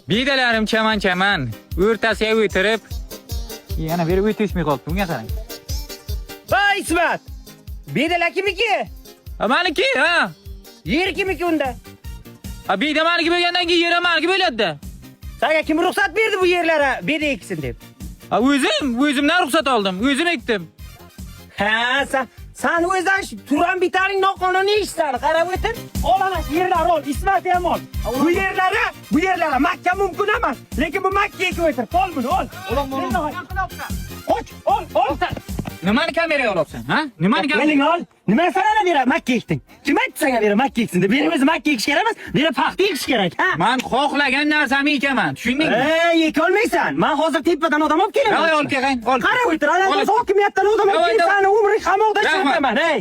Bidalarim chaman. O'rtasiga o'tirib, yana bir o'tishmay qolibdi. Bunga qarang. Voy İsmat. Bedalar kimiki? Meniki, ha. Yer kimiki unda? Bida meniki bo'lgandan keyin yer meniki bo'ladi-da. Senga kim ruxsat berdi bu yerlara beda eksin deb? O'zimdan ruxsat oldim. O'zim ekdim. Ha, sen o'zdan turan bitaning noqonuniy ishlarni qarab o'tir. Ol ana yerlar ol, İsmat ham ol. Bu yerlara Makka mumkin emas, lekin bu Makka ekib o'tir. Ol buni, ol. Ol. Nimani kameraga olyapsan, ha? Nimani Mening ol. Nima sanana bera Makka ekding? Kim aytdi senga bera Makka eksin deb? Benim o'zim Makka ekish kerak emas, bera paxta ekish kerak, ha? Men xohlagan narsamni ekaman, tushundingmi? Ekolmaysan. Men hozir tepadan odam olib kelaman. Olib kelgan, ol. Qarab o'tir, ana hokimiyatdan odam olib kelsan, umring qamoqda ishlataman, hey.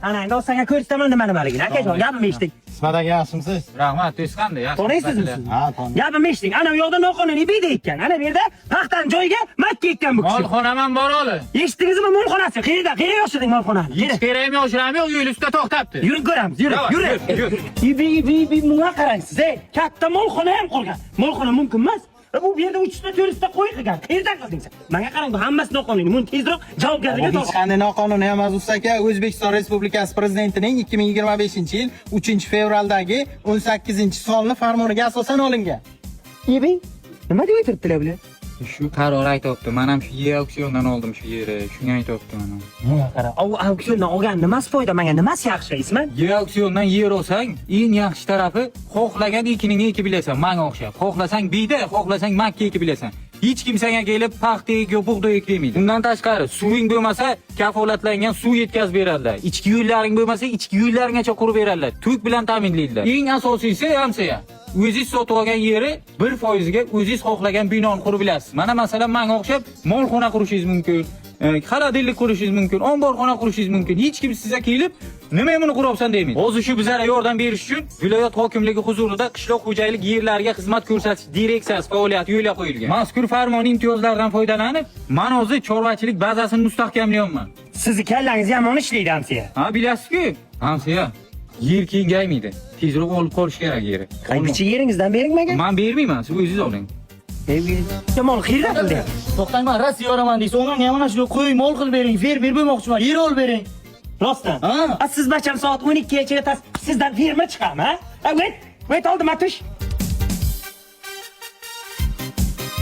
Ana endi senga ko'rsataman nimaligini. Akajon, gapimni eshiting. İsmat aka yaxshimisiz? Rahmat, do'st qanday? To'g'risizmi siz? Ha, to'g'ri. Gapimni eshiting. Ana u yoqda noqonuniy beda ekkan. Ana bu yerda paxtaning joyiga Makka ekkan bu kishi. Molxonaman bor oli. Eshitdingizmi molxonasi? Qayerda yoshirding molxonani? Hech kerakmi yoshiram yo'q, yo'l ustida to'xtabdi. Yuring ko'ramiz, yur. Ibi bunga qarang siz, ey. Katta molxona ham qolgan. Molxona mumkin emas. Bu yerda 3 ta 4 ta qo'y qilgan. Qayerdan qilding sen? Menga qarang, bu hammasi noqonuniy. Buni tezroq javobgarlikka Hech qanday noqonuniy emas usta aka. O'zbekiston Respublikasi Prezidentining 2025-yil 3-fevraldagi 18-sonli farmoniga asosan olingan. Ibi, nima deb o'tiribdilar bular? Shu qaror aytibdi. Men ham shu yer auksiondan oldim shu yerni. Shunga aytibdi mana. Mana qara. Auksiondan olgan nimasi foyda? Menga nimasi yaxshi, Ismat? Yer auksiondan yer olsang, eng yaxshi tarafi xohlagan ekiningni ekib bilasan, menga o'xshab. Xohlasang bida, xohlasang Makka ekib bilasan. Hech kim senga kelib paxta ek, bug'doy ek demaydi. Undan tashqari, suving bo'lmasa, kafolatlangan suv yetkazib beradilar. Ichki yo'llaring bo'lmasa, ichki yo'llaringgacha qurib beradilar. Tuk bilan ta'minlaydilar. Eng asosiysi hamsiya. O'zingiz sotib olgan yeri 1% ga o'zingiz xohlagan binoni qurib bilasiz. Mana masalan, menga o'xshab molxona qurishingiz mumkin. Xaladillik qurishingiz mumkin, omborxona qurishingiz mumkin. Hech kim sizga kelib, nima buni quryapsan demaydi. Hozir shu bizlarga yordam berish uchun viloyat hokimligi huzurida qishloq xo'jalik yerlariga xizmat ko'rsatish direksiyasi faoliyati yo'lga qo'yilgan. Mazkur farmon imtiyozlaridan foydalanib, men hozir chorvachilik bazasini mustahkamlayapman. Sizni kallangiz yomon ishlaydi hamsiya. Ha, bilasizku? Hamsiya, yer kengaymaydi. Tezroq olib qolish kerak yeri. Qaybichi yeringizdan beringmagan? Men bermayman, siz o'zingiz oling. Yomon xiyla qildi. To'xtang, men Rossiya yoraman deysiz. O'g'limga mana shu qo'y mol qilib bering, fermer bo'lmoqchiman, yer olib bering. Rostdan. Siz bacham soat 12 gacha yotasiz. Sizdan firma chiqadimi, ha? Wait, oldim atush.